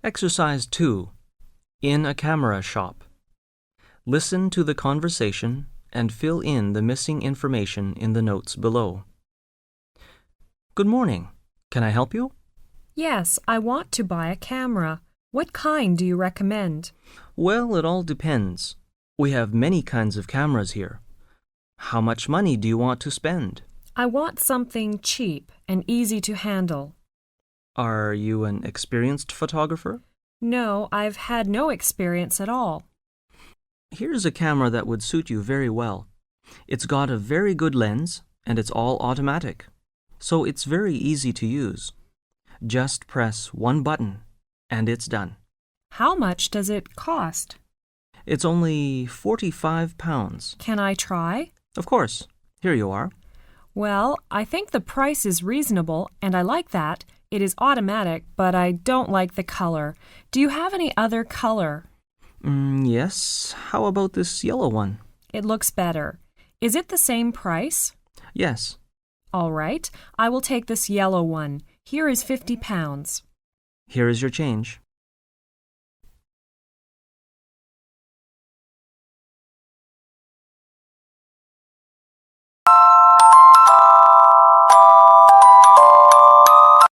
Exercise 2. In a camera shop. Listen to the conversation and fill in the missing information in the notes below. Good morning. Can I help you? Yes, I want to buy a camera. What kind do you recommend? Well, it all depends. We have many kinds of cameras here. How much money do you want to spend? I want something cheap and easy to handle. Are you an experienced photographer? No, I've had no experience at all. Here's a camera that would suit you very well. It's got a very good lens and it's all automatic, so it's very easy to use. Just press one button and it's done. How much does it cost? It's only £45. Can I try? Of course. Here you are. Well, I think the price is reasonable and I like that. It is automatic, but I don't like the color. Do you have any other color? Yes. How about this yellow one? It looks better. Is it the same price? Yes. All right. I will take this yellow one. Here is £50. Here is your change.